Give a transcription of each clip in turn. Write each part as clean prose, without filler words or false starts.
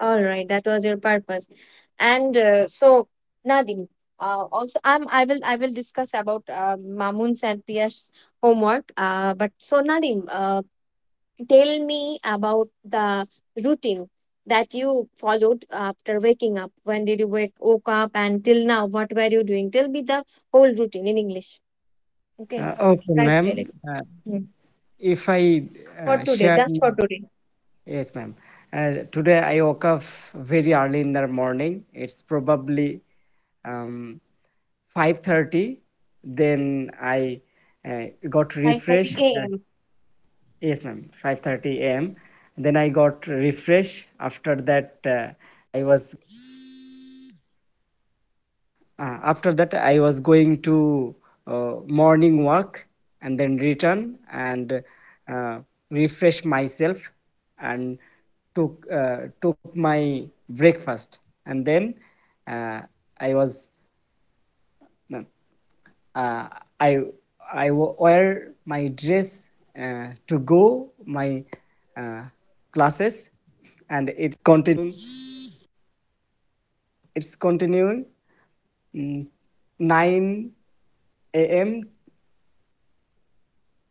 All right, that was your purpose. And Nadim, also I will discuss about Mamun's and Piya's homework. But so Nadim, tell me about the routine that you followed after waking up. When did you woke up and till now? What were you doing? Tell me the whole routine in English. Okay, Okay, try to ma'am. tell it. Hmm. If I For today, share, just for today. yes, ma'am. Today I woke up very early in the morning. It's probably um, 5:30. Then I got 5:30 refreshed. a.m. Yes, ma'am. 5:30 a.m. Then I got refreshed. After that, I was after that I was going to morning walk and then return and uh, refresh myself and took my breakfast and then uh, I was uh, I wear my dress to go my uh, classes and it's continuing 9 a.m.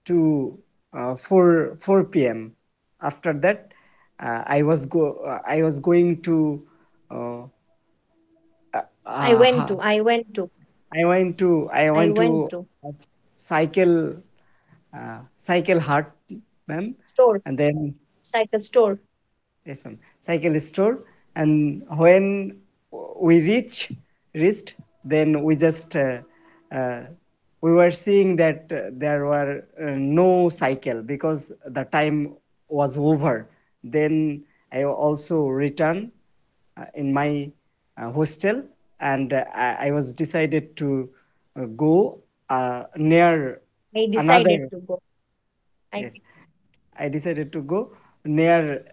to 4 p.m. After that, I was going to uh, uh, I I went went to to a cycle cycle hut, ma'am, store, and then cycle store. yes, ma'am, cycle store. And when we reached, then we just uh, we were seeing that there were no cycle because the time was over. Then I also returned in my hostel, and I was decided to go near I decided another. to go. I Yes, I decided to go near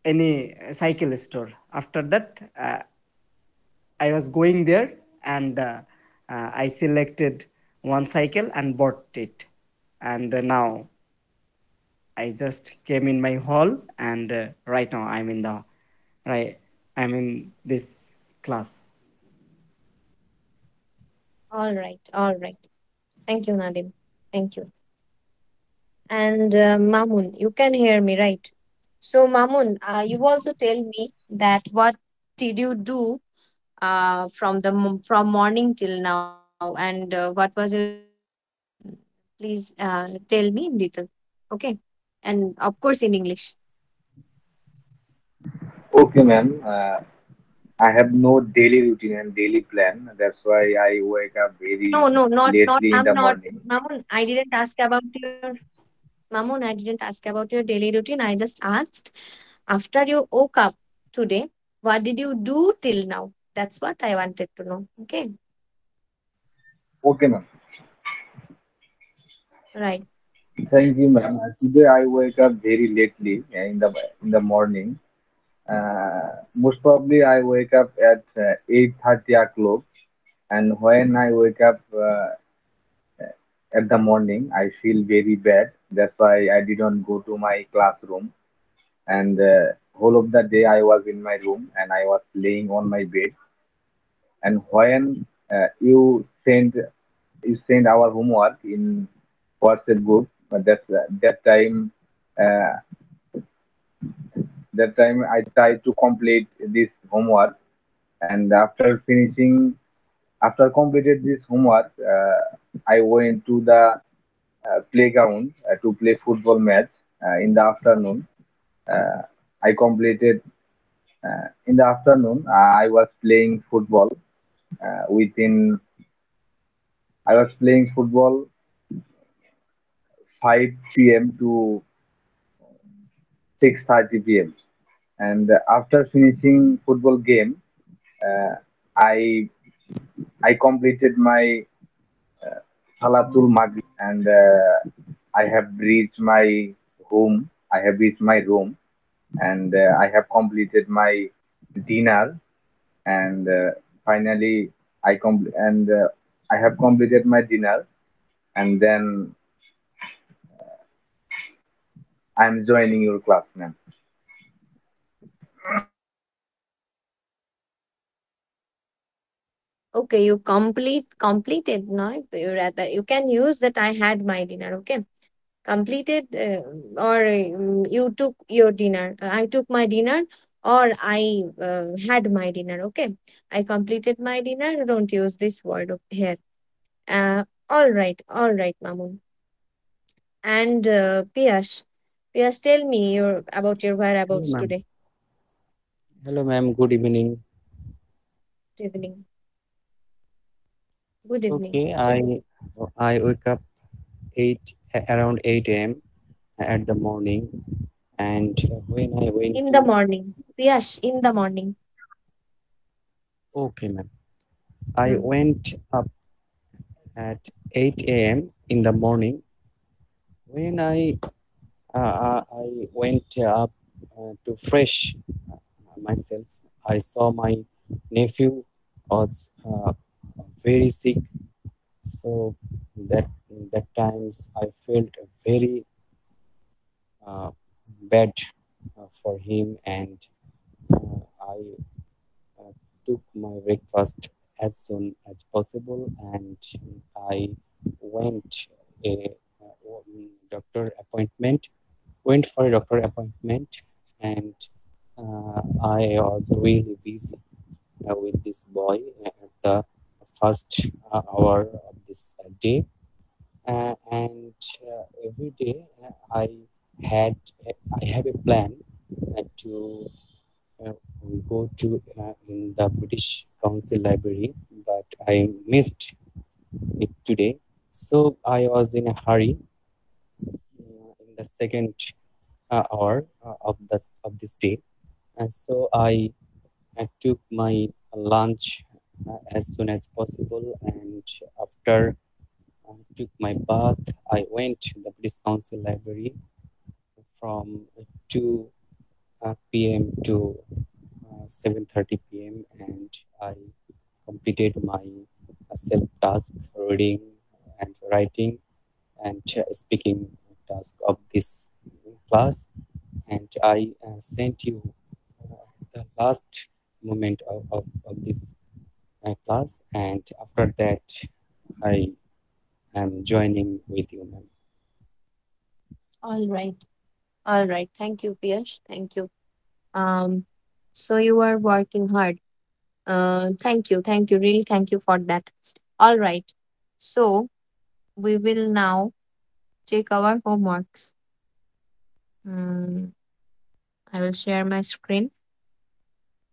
any cycle store. After that, I was going there and I selected one cycle and bought it. And now I just came in my hall, and right now right I'm in this class. all right, all right. Thank you, Nadim. Thank you. And Mamun, you can hear me, right? So, Mamun, you also tell me that what did you do from morning till now, and what was your routine? Please tell me in detail. Okay, and of course in English. Okay, ma'am. I have no daily routine and daily plan. That's why I wake up very No, no, not. lately in I'm the not, morning. Mamun. I didn't ask about your Mamun. I didn't ask about your daily routine. I just asked after you woke up today, what did you do till now? That's what I wanted to know. Okay, Okay, ma'am. right. Thank you, ma'am. Today I wake up very lately in the morning. Most probably I wake up at 8:30 o'clock. And when I wake up at the morning, I feel very bad. That's why I didn't go to my classroom. And whole of the day I was in my room and I was laying on my bed. And when you send our homework in WhatsApp group, but uh, that time I tried to complete this homework. And after completed this homework, I went to the playground to play football match in the afternoon. Uh, I completed in the afternoon. I was playing football within. I was playing football 5 p.m. to 6:30 p.m. And after finishing football game, uh, I I completed my Salatul Maghrib and I have reached my home. I have reached my room and I have completed my dinner and finally I have completed my dinner and then I'm joining your class, ma'am. Okay, you completed, no? You rather you can use that I had my dinner. Okay, completed, or you took your dinner. I took my dinner, or I had my dinner. Okay, I completed my dinner. Don't use this word here. All right, Mamun. And Piyash, tell me about your Hello, whereabouts ma'am. today. Hello, ma'am. Good evening. Good evening. Good evening. Okay, So I wake up around 8 a.m. at the morning, and when I went in the to morning, Piyash, in the morning. okay, ma'am. I Hmm. went up at 8 a.m. in the morning. When I went up to fresh myself, I saw my nephew was very sick. So that that times I felt very uh, bad for him, and I uh, took my breakfast as soon as possible, and I went a doctor appointment. Went for a doctor appointment, and I was really busy with this boy at the first hour of this day, and every day I had I have a plan to go to in the British Council Library, but I missed it today. So I was in a hurry in the second hour of this day, and so I took my lunch as soon as possible, and after I took my bath, I went to the British Council Library from 2 p.m. to 7:30 p.m. and I completed my self-task reading and writing and speaking task of this class, and I sent you the last moment of this class, and after that I am joining with you, ma'am. All right. All right. Thank you, Piyash. Thank you. Um, so you are working hard. Thank you. Thank you. Really thank you for that. All right. So we will now check our homeworks. Mm, I will share my screen.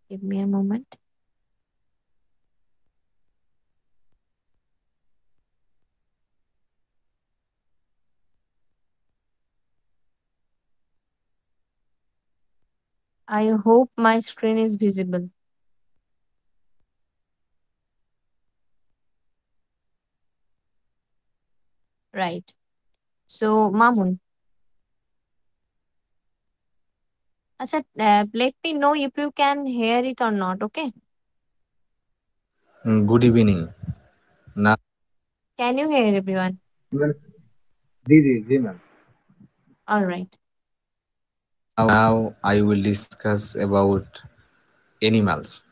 Give me a moment. I hope my screen is visible. Right. So, Mamun, let me know if you can hear it or not. Okay. Good evening. Now, Can you hear everyone? Well, जी ma'am. All right. now I will discuss about animals.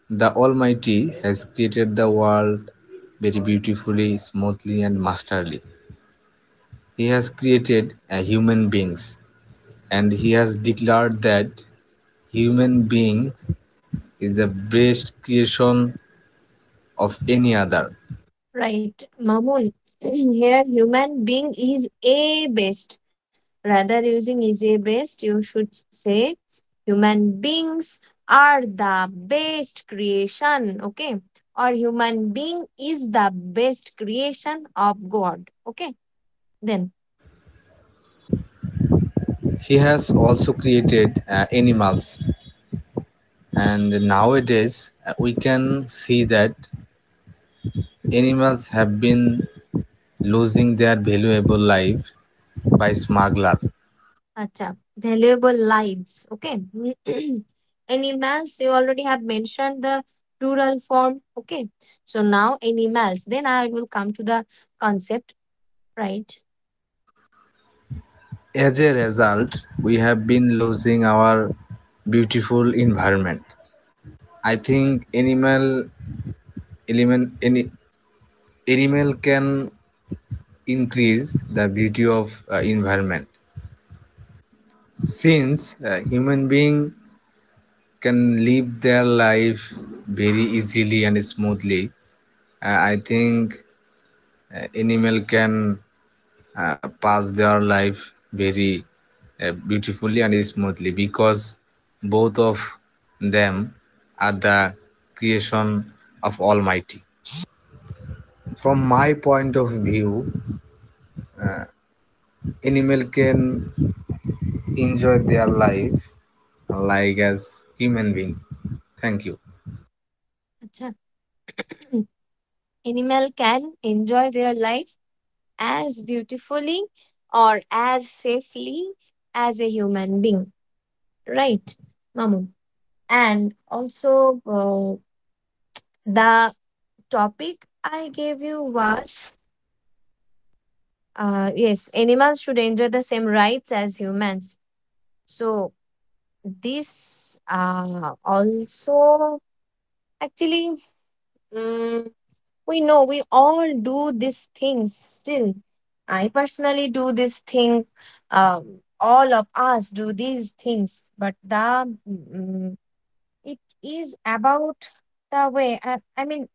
The Almighty has created the world very beautifully, smoothly, and masterly. He has created human beings, and He has declared that human beings is the best creation of any other. Right. Mamun, here human being is a best. Rather using is a best, you should say human beings are the best creation. Okay. Or human being is the best creation of God. Okay. Then, He has also created animals, and nowadays we can see that animals have been losing their valuable life by smuggler. acha, valuable lives. Okay. Animals, you already have mentioned the plural form. Okay. So now animals. Then I will come to the concept, right? As a result, we have been losing our beautiful environment. I think animal Element, any animal can increase the beauty of environment. Since human being can live their life very easily and smoothly, I think animal can pass their life very beautifully and smoothly because both of them are the creation of Almighty. From my point of view, animal can enjoy their life like as human being. Thank you. Acha. Animal can enjoy their life as beautifully or as safely as a human being. Right, Mamun? And also, the topic I gave you was yes, animals should enjoy the same rights as humans. So, this also actually, mm, we know we all do these things still. I personally do this thing. All of us do these things, but it is about the way. I mean,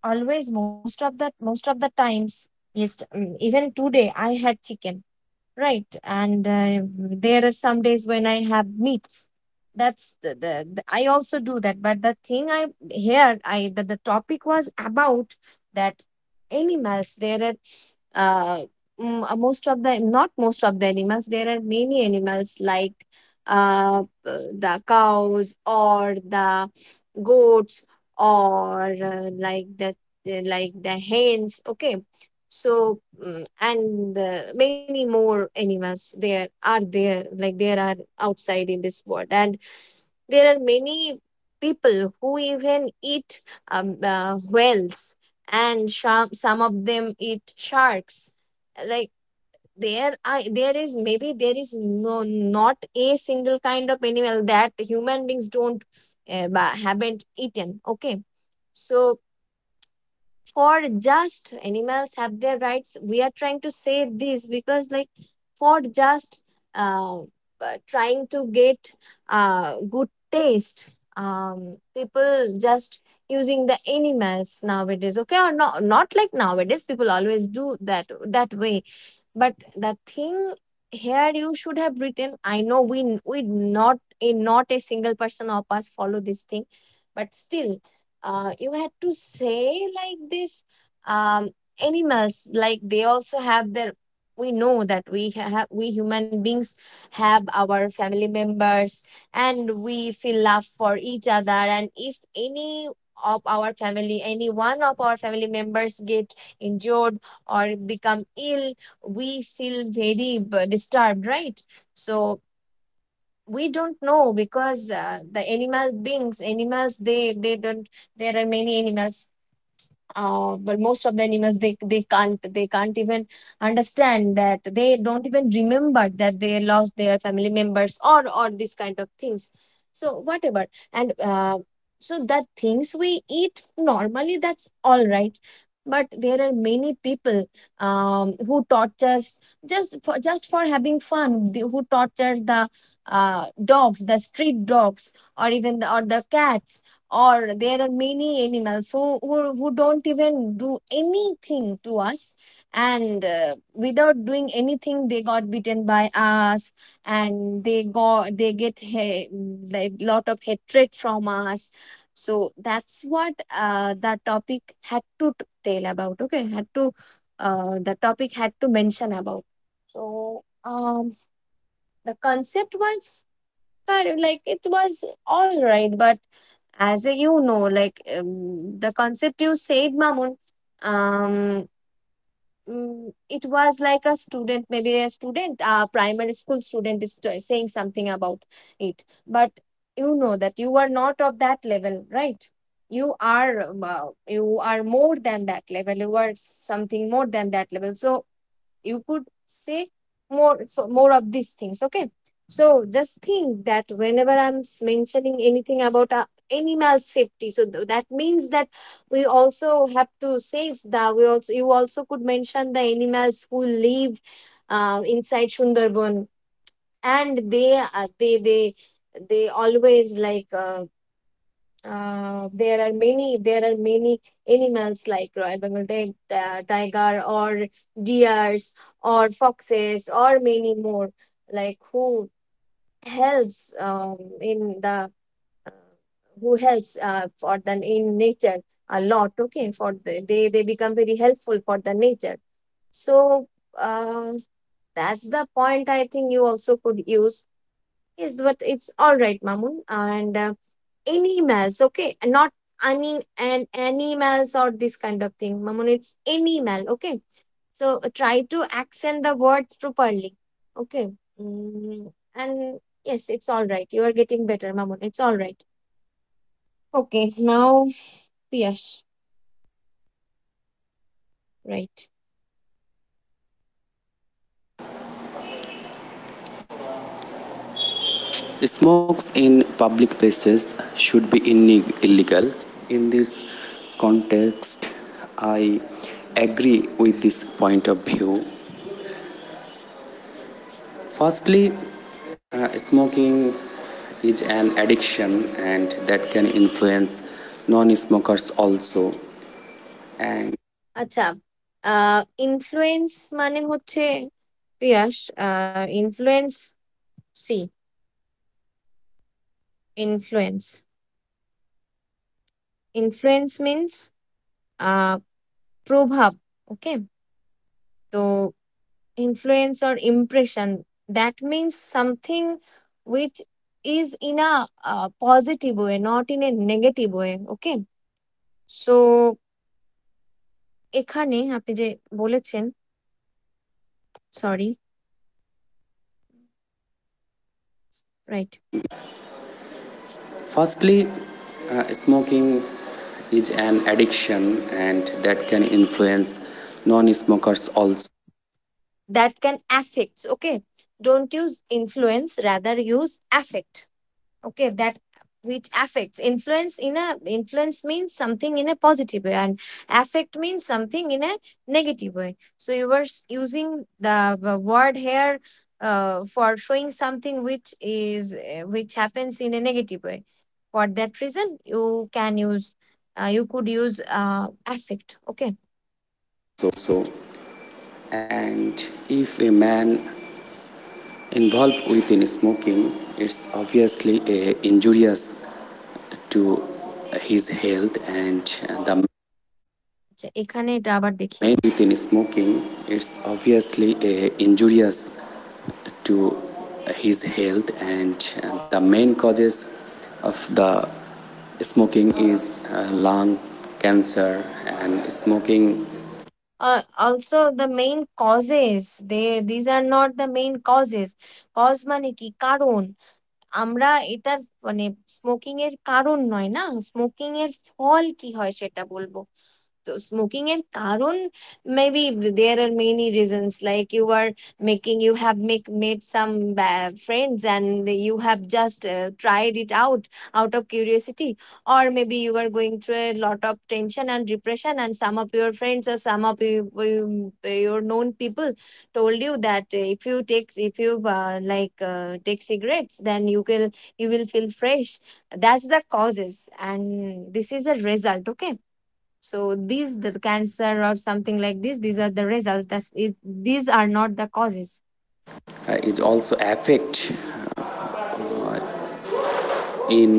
always most of the times. Yes, even today I had chicken, right? And there are some days when I have meats. That's I also do that. But the thing I here I the topic was about that animals. There are most of the not most of the animals. There are many animals like the cows or the goats or like the hens. Okay, so and many more animals there are outside in this world, and there are many people who even eat whales, and some of them eat sharks. Like there is maybe there is no not a single kind of animal that human beings don't haven't eaten. Okay, so for just animals have their rights, we are trying to say this because like for just trying to get good taste, people just using the animals nowadays. Okay, or not like nowadays, people always do that way. But the thing here you should have written, I know we not a single person of us follow this thing, but still you had to say like this. Animals, like they also have their, we know that we human beings have our family members, and we feel love for each other, and if any one of our family members get injured or become ill, we feel very disturbed, right? So we don't know because the animals, they don't, there are many animals, but most of the animals, they can't even understand that, they don't even remember that they lost their family members or this kind of things. So whatever. And so that things we eat normally, that's all right, but there are many people who tortures just for having fun, who tortures the dogs, the street dogs, or even the cats, or there are many animals who don't even do anything to us, and without doing anything they got bitten by us, and they get like lot of hatred from us. So that's what the topic had to tell about. Okay, had to the topic had to mention about. So the concept was kind of like, it was all right, but as a, like the concept you said, Mamun, um it was like a student, maybe a student, primary school student is saying something about it, but that you are not of that level, right? You are more than that level, you are something more than that level, so you could say more, so more of these things. Okay, So just think that whenever mentioning anything about animal safety, so that means that we also have to save the. We also you also could mention the animals who live inside Sundarban, and they always like. There are many animals like Royal Bengal tiger or deers or foxes or many more like helps in the uh, who helps for the in nature a lot. Okay, for they become very helpful for the nature. So uh, that's the point I think you also could use. Yes, but it's all right, Mamun. And animals, okay, not any and animals or this kind of thing, Mamun. It's animal, okay. So try to accent the words properly, okay. And yes, it's all right. You are getting better, Mamun. It's all right. Okay, now Piyash, right? Smokes in public places should be illegal. In this context, I agree with this point of view. Firstly, smoking is an addiction and that can influence non smokers also. And আচ্ছা, influence মানে হচ্ছে Piyas, influence see influence influence means প্রভাব, okay. তো influence or impression, that means something which is in a positive way, not in a negative way, okay। So এখানে আপনি যে বলেছেন, sorry, right. firstly, smoking is an addiction and that can influence non smokers also. That can affect, okay, don't use influence, rather use affect, okay, that which affects. Influence means something in a positive way, and affect means something in a negative way. So you were using the word here for showing something which happens in a negative way. For that reason you could use affect, okay. Also, and if a man involved within smoking, it's obviously injurious to his health and the আচ্ছা, এখানে এটা আবার দেখি। main within smoking, it's obviously injurious to his health and the main causes of the smoking is lung cancer and smoking. Also the main causes, these are not the main causes। Cause মানে কি, কারণ। আমরা এটার মানে smoking এর কারণ নয় না, স্মোকিং এর ফল কি হয় সেটা বলবো। তো স্মোকিং এর কারণ, maybe there are many reasons, like you have made some friends and you have just tried it out of curiosity, or maybe you are going through a lot of tension and depression, and some of your friends or some of your known people told you that if you take cigarettes, then you will feel fresh. That's the causes, and this is a result, okay। So these the cancer or something like this, these are the results. These are not the causes. It also affect in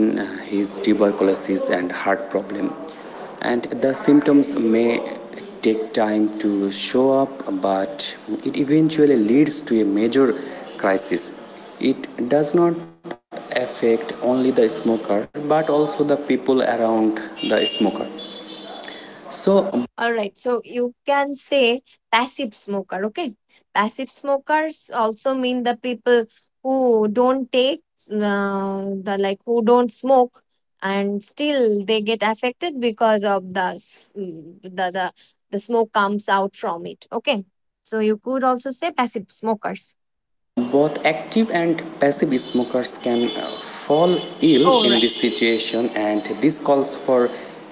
his tuberculosis and heart problem, and the symptoms may take time to show up, but it eventually leads to a major crisis. It does not affect only the smoker but also the people around the smoker. So All right. So you can say passive smoker. Okay. Passive smokers also mean the people who don't take who don't smoke, and still they get affected because of the smoke comes out from it. Okay. So you could also say passive smokers. Both active and passive smokers can fall ill All in right. this situation, and this calls for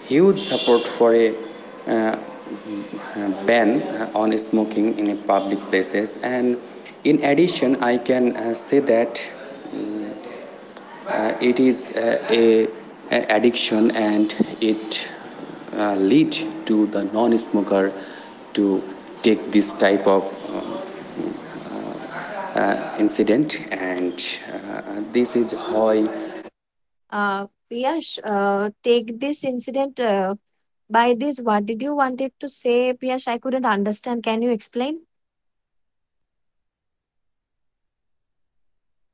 huge support for a uh, ban on smoking in public places. And in addition, I can say that it is a addiction, and it lead to the non-smoker to take this type of incident, and this is how Piyash, take this incident by this. What did you wanted to say, Piyash? I couldn't understand. Can you explain?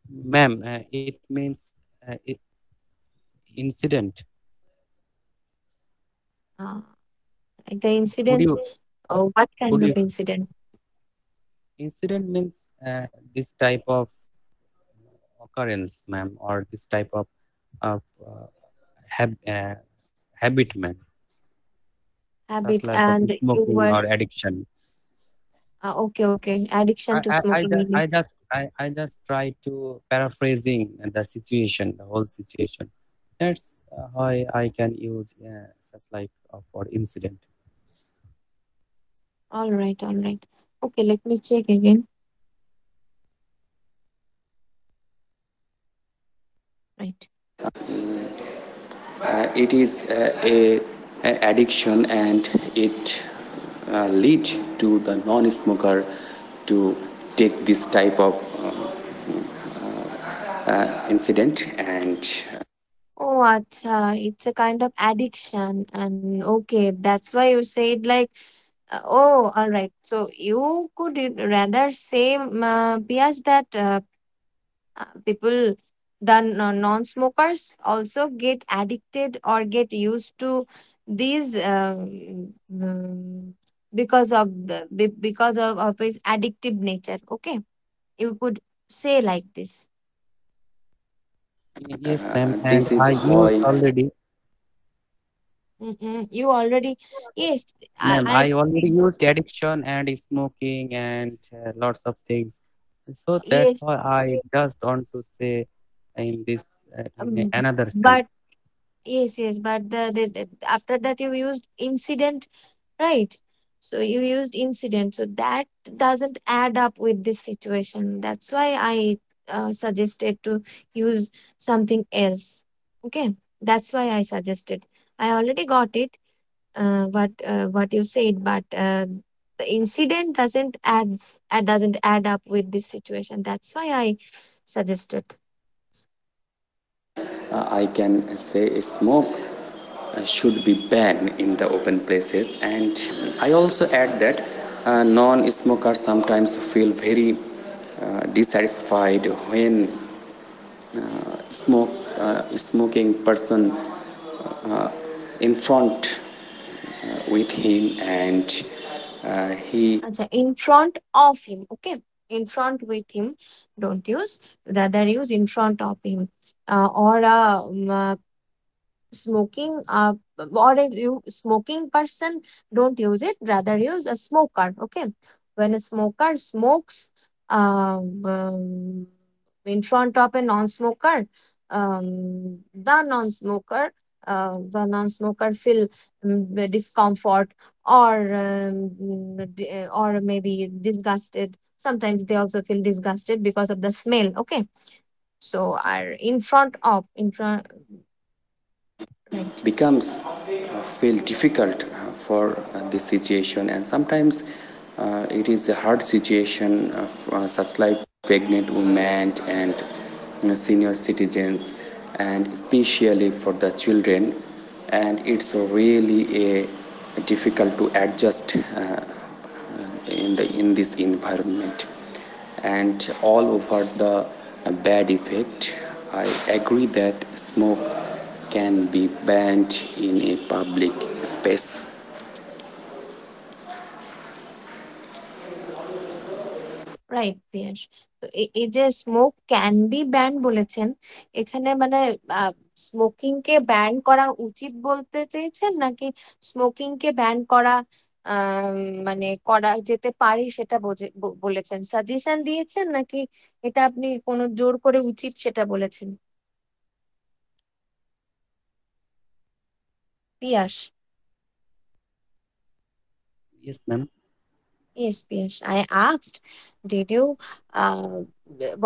ma'am, it means incident. Uh, like the Could incident. you What kind could of you incident? incident means this type of occurrence, ma'am, or this type of habit, ma'am, such Habit, like of and you smoking were or addiction. okay, okay. Addiction to smoking. You mean? I just try to paraphrasing the situation, the whole situation. That's how I can use such like for incident. All right, all right. Okay, let me check again. Right. It is a addiction, and it lead to the non-smoker to take this type of incident, and Oh, it's a kind of addiction, and okay, that's why you said like, oh, all right. So you could rather say, Pias, that people, the non-smokers, also get addicted or get used to these because of because of his addictive nature. Okay, you could say like this. yes, ma'am, and this is I used Okay. already. You already, yes, Ma'am, I I already used addiction and smoking and lots of things. So that's yes, why I just want to say in this in um, another but sense. yes, yes, but the after that you used incident, right? So you used incident, so that doesn't add up with this situation. That's why I suggested to use something else. Okay, that's why I suggested. I already got it, what you said, but the incident doesn't add up with this situation. That's why I suggested. I can say smoke should be banned in the open places, and I also add that non-smokers sometimes feel very dissatisfied when smoking person in front with him, and he Acha, in front of him, okay, in front with him, don't use, rather use in front of him, or smoking or a you smoking person, don't use it, rather use a smoker. Okay, when a smoker smokes in front of a non-smoker, the non-smoker feel discomfort, or or maybe disgusted. Sometimes they also feel disgusted because of the smell. Okay, so are in front of, in front, right. becomes feel difficult for this situation, and sometimes it is a hard situation such like pregnant women and senior citizens, and especially for the children, and it's really a difficult to adjust in this environment, and all over the bad effect. I agree that smoke can be banned in a public space. Right Piyas. তো এই যে smoke can be ban বলেছেন, এখানে মানে smoking কে ban করা উচিত বলতে চেয়েছেন, নাকি স্মোকিং কে ব্যান করা আম, মানে করা যেতে পারে সেটা বলেছেন, সাজেশন দিয়েছেন, নাকি এটা আপনি কোনো জোর করে উচিত সেটা বলেছেন? পিয়াস? Yes, ma'am. Yes, Piyash. I asked, did you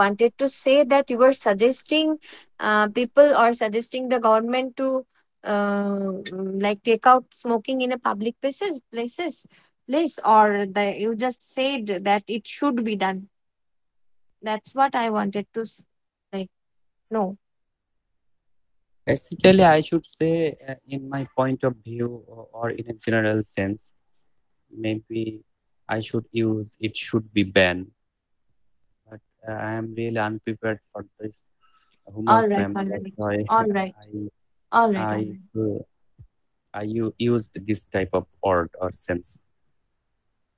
wanted to say that you were suggesting people or suggesting the government to like take out smoking in a public place, or you just said that it should be done? That's what I wanted to like know. Basically, I should say, in my point of view, or in a general sense, maybe I should use it should be banned. But I am really unprepared for this All homework, right, ma'am. all That's right, why all right, all right, all I right, used this type of word or sense.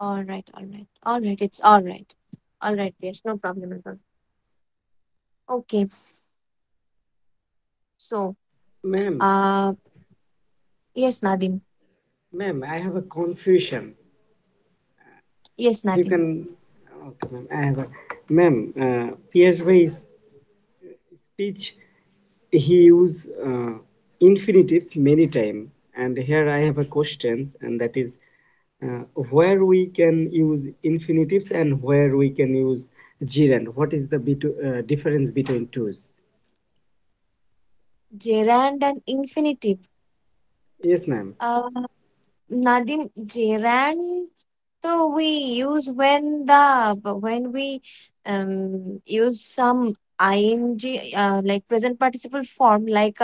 all right, all right, all right. It's all right, all right, Piyash. No problem at all. Okay, so Ma'am, uh, yes, Nadim. ma'am, I have a confusion. Yes, If you Nadim. can, okay, ma'am, I have a, ma'am, PSY's speech, he use infinitives many time, and here I have a question, and that is where we can use infinitives and where we can use gerund. What is the difference between two? Gerund and infinitive. Yes, ma'am. Uh, Nadim, gerund. So we use when we use some ing, like present participle form, like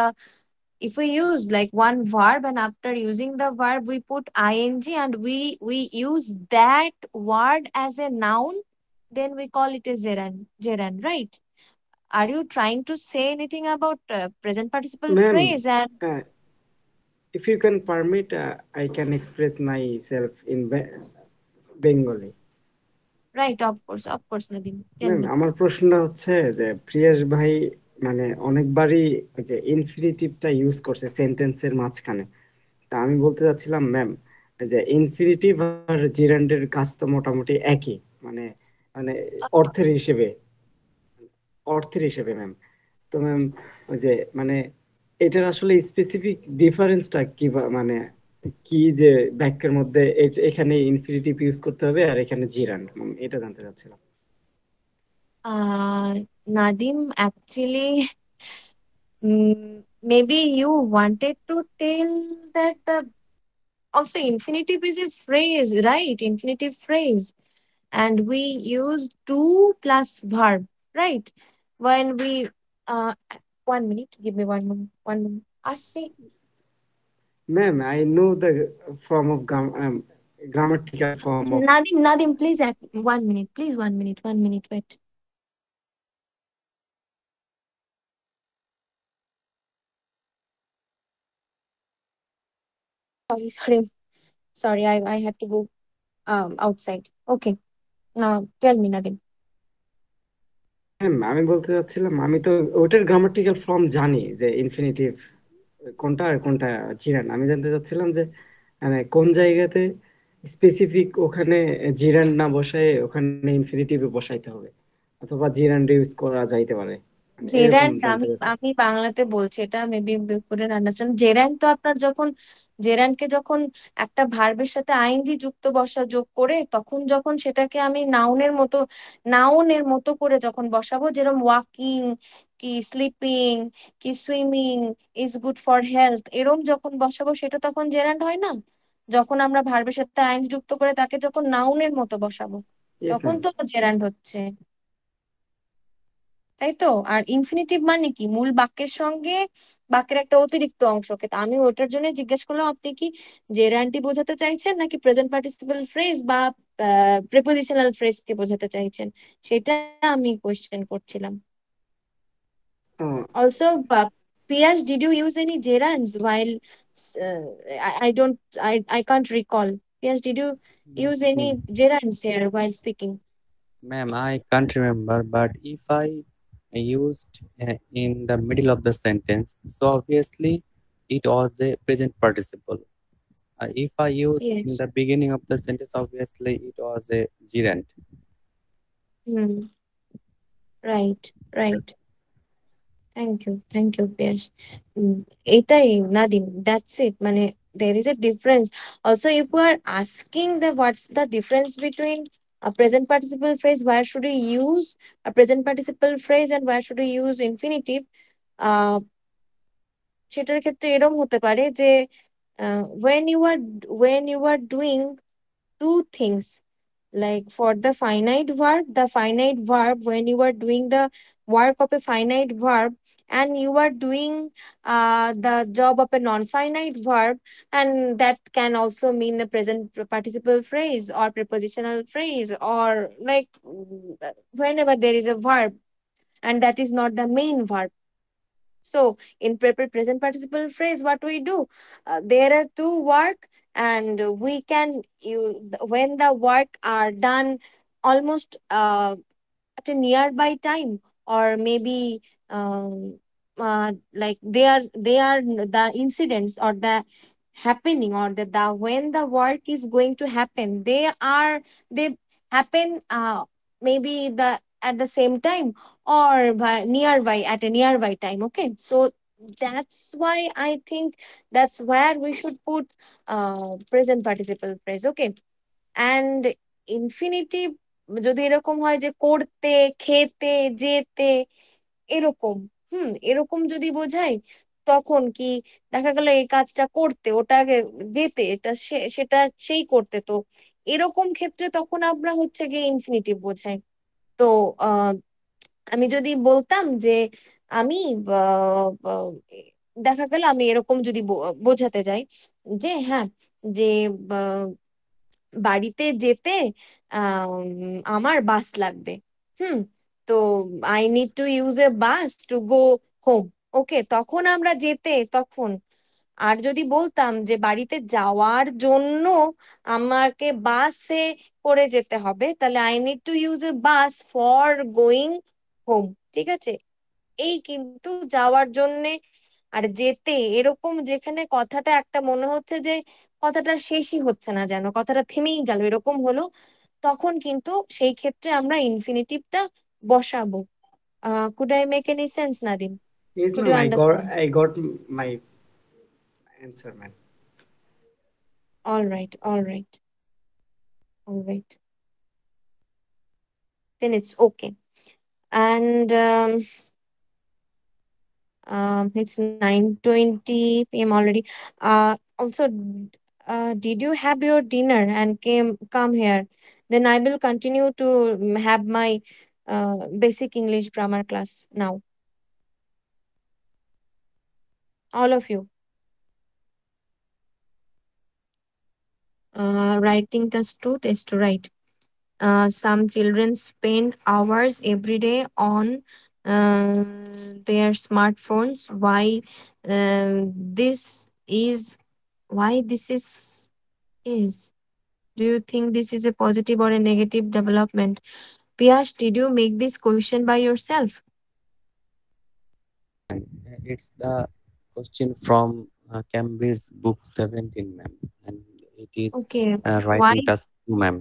if we use like one verb and after using the verb we put ing and we use that word as a noun, then we call it a gerund, right? Are you trying to say anything about present participle Ma'am, phrase and uh, if you can permit, I can express myself in Bengali. right? Of course, Nadim. Tell ma'am me. আমার প্রশ্নটা হচ্ছে যে Prius ভাই মানে অনেকবারই ওই যে ইনফিনিটিভটা use করছে সেন্টেন্সের মাঝখানে। তা আমি বলতে চাচ্ছিলাম ম্যাম যে ইনফিনিটিভ আর জিরান্ডের কাজ তো মোটামুটি একই, মানে মানে অর্থের হিসেবে, ম্যাম। তো ম্যাম ওই যে মানে এটার আসলে স্পেসিফিক ডিফারেন্সটা কি, মানে কি যে বাক্যের মধ্যে এখানে ইনফিনিটিভ ইউজ করতে হবে আর এখানে জিরান্ড, এটা জানতে চাচ্ছিলাম। Nadim, actually, maybe you wanted to tell that also infinitive is a phrase, right? Infinitive phrase. And we use to plus verb, right? When we, uh, 1 minute, give me 1 minute, 1 minute. I see. Ma'am, I know the form of grammatical form of. Nadim, please, 1 minute, please, 1 minute, 1 minute, wait. Sorry, sorry, I had to go outside. Okay, now tell me, Nadim. Ma'am আমি বলতে চাচ্ছিলাম আমি তো ওটার grammatical form জানি যে infinitive কোনটা আর কোনটা জিরান। আমি জানতে চাচ্ছিলাম যে মানে কোন জায়গাতে স্পেসিফিক ওখানে জিরান না বসায় ওখানে ইনফিনিটিভ বসাইতে হবে, অথবা জিরান ইউজ করা যাইতে পারে, মানে এরকম জেরান্ড, জানতে আমি চাচ্ছি। আমি বাংলাতে বলছি, এটা মেবি করে আন্ডারস্ট্যান্ড। জেরান্ড তো আপনার যখন জেরান্ডকে যখন একটা ভার্বের সাথে আইএনজি যোগ করে তখন যখন সেটাকে আমি নাউনের মতো করে যখন বসাবো, যেরকম ওয়াকিং, কি স্লিপিং, কি swimming is good for health, এরম যখন বসাবো সেটা তখন জেরান্ড হয় না? যখন আমরা ভার্বের সাথে আইএনজি যুক্ত করে তাকে যখন নাউনের মতো বসাবো ইয়েস তখন ম্যাম। তো জেরান্ড হচ্ছে, তাই তো? আর ইনফিনিটিভ মানে কি? মূল বাক্যের সঙ্গে বাক্যের একটা অতিরিক্ত অংশকে। তা আমি ওটার জন্য জিজ্ঞেস করলাম আপনি কি জেরান্ডি বোঝাতে চাইছেন নাকি প্রেজেন্ট পার্টিসিপল ফ্রেজ বা প্রিপোজিশনাল ফ্রেজ কে বোঝাতে চাইছেন, সেটা আমি কোয়েশ্চেন করছিলাম। Also, Piyash, did you use any gerunds while I don't I can't recall. Piyash, did you use any Mm, gerunds here while speaking? Ma'am, I can't remember, but if I used in the middle of the sentence, so obviously it was a present participle. If I use in Yes. the beginning of the sentence, obviously it was a gerund. Hmm. Right. Right. Thank you, Piyash. এটাই Nadim, that's it. মানে there is a difference. Also, if we are asking the what's the difference between a present participle phrase, where should we use a present participle phrase and where should we use infinitive? আহ সেটার ক্ষেত্রে এরকম হতে পারে যে when you are doing two things, like for the finite verb, when you are doing the work of a finite verb, and you are doing the job of a non-finite verb, and that can also mean the present participle phrase or prepositional phrase, or like whenever there is a verb and that is not the main verb. So in present participle phrase, what we do, there are two work, and we can you when the work are done almost at a nearby time, or maybe like they are the incidents or the happening, or the when the work is going to happen, they happen maybe the at the same time, or nearby at a nearby time. Okay, so that's why I think that's where we should put present participle phrase. Okay, and infinitive যদি এরকম হয় যে করতে, খেতে, যেতে, এরকম, এরকম যদি বোঝাই, তখন কি দেখা গেল এই কাজটা করতে, ওটা আগে যেতে, এটা সেটা সেই করতে, তো এরকম ক্ষেত্রে তখন আমরা হচ্ছে গিয়ে ইনফিনিটিভ বোঝাই। তো আহ আমি যদি বলতাম যে আমি আহ, আহ, দেখা গেল আমি এরকম যদি বোঝাতে যাই যে হ্যাঁ, যে বাড়িতে যেতে আমার বাস লাগবে। হুম তো I need to use a bus to go home. Okay, তখন আমরা যেতে তখন। আর যদি বলতাম যে বাড়িতে যাওয়ার জন্য আমাকে বাসে করে যেতে হবে, তাহলে I need to use a bus for going home. ঠিক আছে, এই কিন্তু যাওয়ার জন্যে আর যেতে, এরকম যেখানে কথাটা একটা মনে হচ্ছে যে কথাটা শেষই হচ্ছে না, যেন কথাটা থেমেই গেল এরকম হলো, তখন কিন্তু সেই ক্ষেত্রে আমরা ইনফিনিটিভটা বসাবো। Could I make any sense, Nadim? Yes, could ma'am. You I understand? got my answer, ma'am. All right, all right, all right. Then it's okay. And it's 9:20 p.m. already. Also, did you have your dinner and come here? Then I will continue to have my basic English grammar class now. All of you. Writing test to write. Some children spend hours every day on their smartphones. This is why this is. Do you think this is a positive or a negative development? Piyash, did you make this question by yourself? And it's the question from Cambridge book 17, ma'am, and it is Okay. Why? writing task 2, ma'am.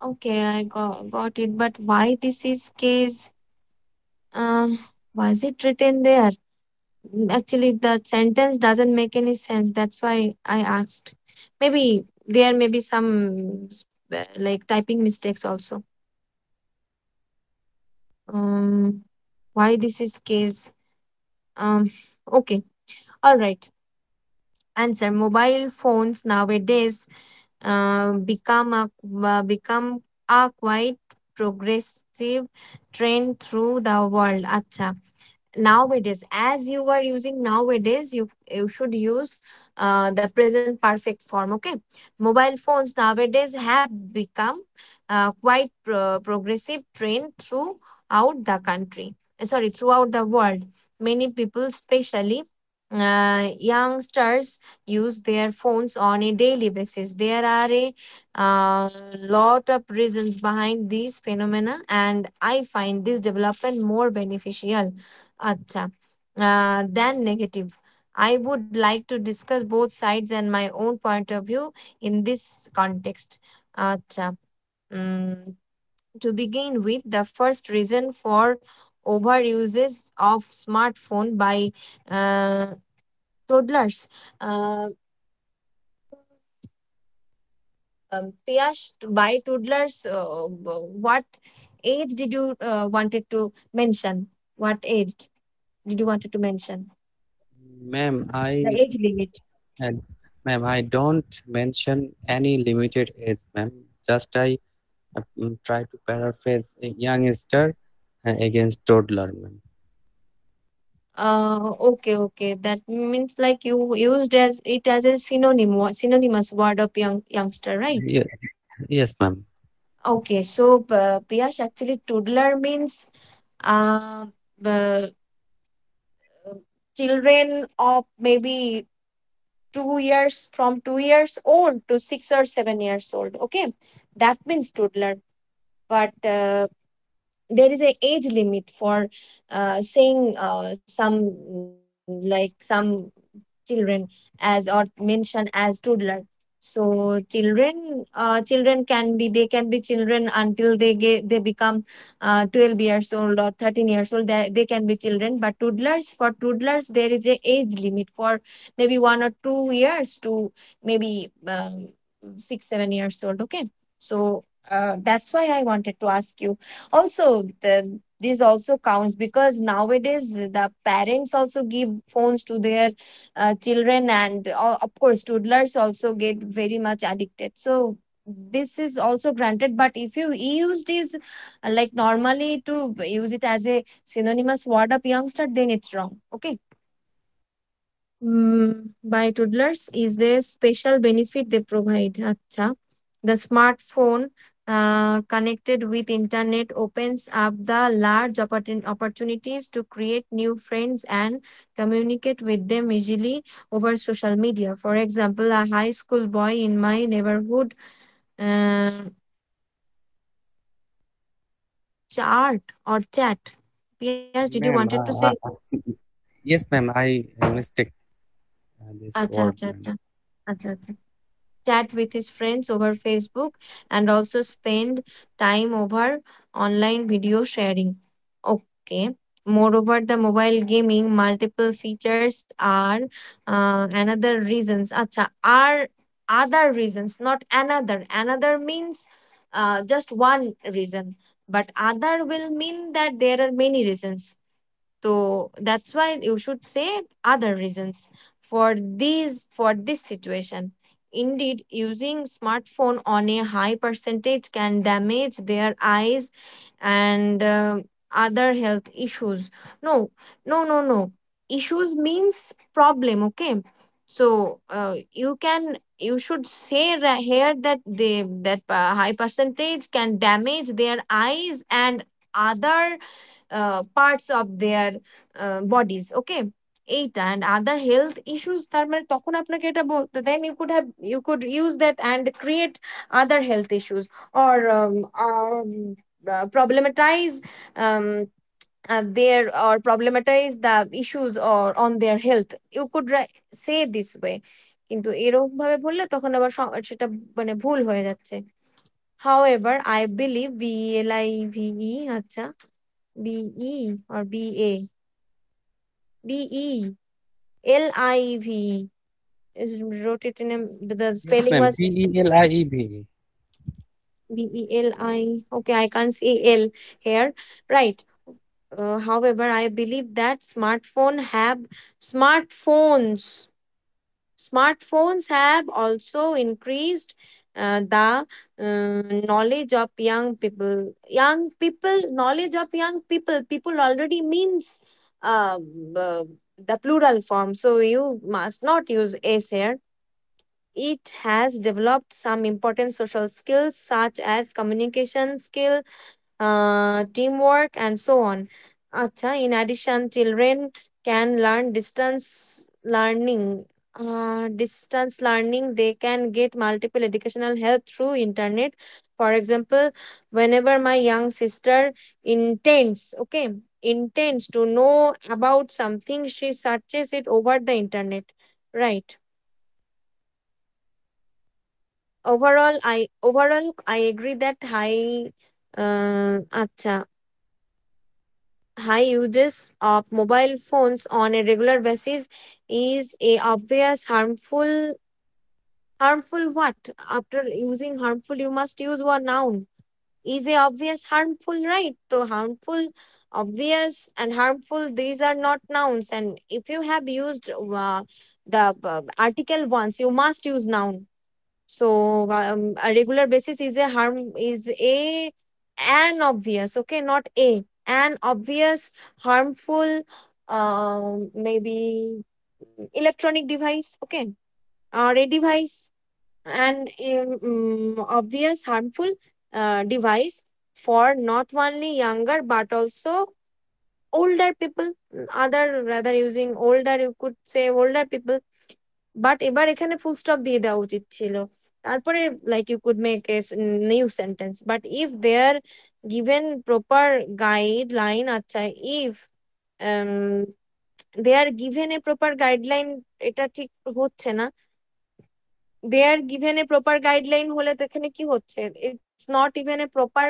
Okay, I got it. But why this is case? Uh, was it written there? Actually, the sentence doesn't make any sense. That's why I asked. Maybe there may be some like typing mistakes also. Um, why this is case? Okay, all right. Answer: mobile phones nowadays become a quite progressive trend through the world. Acha, nowadays, as you are using nowadays, you should use the present perfect form. Okay, mobile phones nowadays have become quite progressive trend throughout the country, sorry, throughout the world. Many people, especially youngsters, use their phones on a daily basis. There are a lot of reasons behind these phenomena, and I find this development more beneficial, acha, than negative. I would like to discuss both sides and my own point of view in this context. Acha. Mm, to begin with, the first reason for overuses of smartphone by uh, toddlers. Uh, Piyash, by toddlers, what age did you wanted to mention? What age did you wanted to mention? Ma'am, The age limit. and ma'am, I don't mention any limited age, ma'am. Just I try to paraphrase a youngster against toddler, ma'am. Okay, okay. That means like you used as it as a synonymous word of youngster, right? Yeah, yes, ma'am. Okay, so Piyash, actually toddler means uh, uh, children of maybe 2 years, from 2 years old to 6 or 7 years old. Okay, that means toddler. But there is a age limit for saying like some children as or mention as toddler. So children can be, they can be children until they become 12 years old or 13 years old. They can be children, but toddlers, for toddlers there is a age limit for maybe 1 or 2 years to maybe 6 7 years old. Okay, so that's why I wanted to ask you. Also, this also counts because nowadays the parents also give phones to their children, and of course toddlers also get very much addicted. So this is also granted, but if you use this like normally to use it as a synonymous word of youngster, then it's wrong. Okay. By toddlers is there special benefit they provide. Acha. The smartphone connected with internet opens up the large opportunities to create new friends and communicate with them easily over social media. For example, a high school boy in my neighborhood uh, chart or chat. Yes, did you wanted Ma'am, to say? yes, ma'am. I mistake this Acha, word, acha, ma'am. acha. Acha, acha. Chat with his friends over Facebook, and also spend time over online video sharing. Okay. Moreover, the mobile gaming multiple features are another reasons. Acha, are other reasons, not another. Another means just one reason, but other will mean that there are many reasons. So that's why you should say other reasons for this situation. Indeed, using smartphone on a high percentage can damage their eyes and other health issues. No, no, no, no. Issues means problem. Okay. So you should say here that that high percentage can damage their eyes and other parts of their bodies. Okay, এইটা and other health issues, তার মানে তখন আপনাকে এটা বলতে, then you could use that and create other health issues, or problematize um, or problematize the issues or on their health. You could say this way, কিন্তু এরকম ভাবে বললে তখন আবার সেটা মানে ভুল হয়ে যাচ্ছে. However, I believe BLIVE, আচ্ছা, BE or BE, LIVE is wrote it in a, the Yes, spelling ma'am. was PELIEB. BELI. Okay, I can't see L here. Right. However, I believe that smartphones smartphones have also increased the knowledge of knowledge of young people. People already means uh, b- the plural form, so you must not use s here. It has developed some important social skills such as communication skill, teamwork, and so on. Acha, in addition, children can learn distance learning. Distance learning, they can get multiple educational help through internet. For example, whenever my young sister intends, okay, intends to know about something, she searches it over the internet, right? Overall I agree that acha, high uses of mobile phones on a regular basis is a obvious harmful what? After using harmful, you must use one noun. Is a obvious harmful, right? So harmful, obvious, and harmful, these are not nouns. And if you have used the article once, you must use noun. So a regular basis is a harm is a an obvious, okay, not a an obvious harmful, maybe electronic device, okay, or a device, and obvious harmful device for not only younger but also older people. Other rather using older, you could say older people, but এবার এখানে full stop দিয়ে দেওয়া উচিত ছিল, তারপরে like you could make a new sentence, but if they are given proper guideline, আচ্ছা, if they are given a proper guideline, এটা ঠিক হচ্ছে না। they are given a proper guideline হলে তো এখানে কি হচ্ছে, it's not even a proper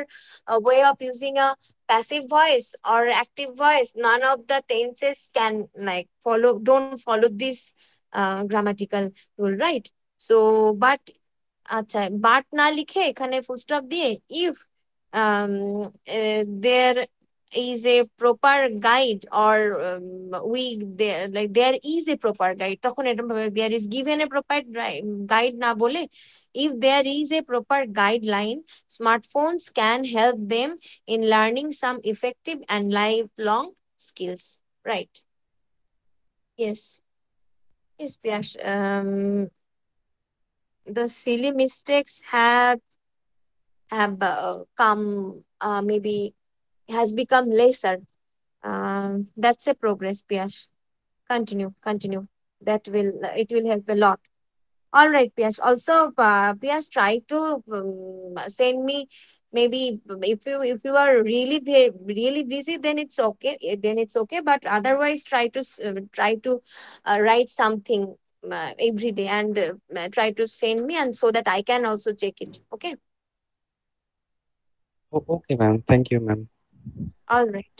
way of using a passive voice or active voice. None of the tenses can like don't follow this grammatical rule, right? So but আচ্ছা, but না লিখে এখানে full stop দিয়ে if there is a proper guide, or we there like there is a proper guide, তখন এটা there is given a proper guide না বলে if there is a proper guideline, smartphones can help them in learning some effective and lifelong skills, right? Yes, yes, Piyash. The silly mistakes have come, maybe has become lesser. That's a progress, Piyash. Continue. That will it will help a lot. All right, Piyash. Also, Piyash, try to send me, maybe if you are really busy, then it's okay. Then it's okay. But otherwise, try to write something every day, and try to send me, and so that I can also check it. Okay. Okay, ma'am. Thank you, ma'am. All right.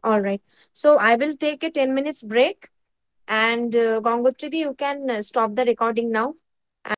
All right. So I will take a 10 minutes break, and Gangotridi, you can stop the recording now.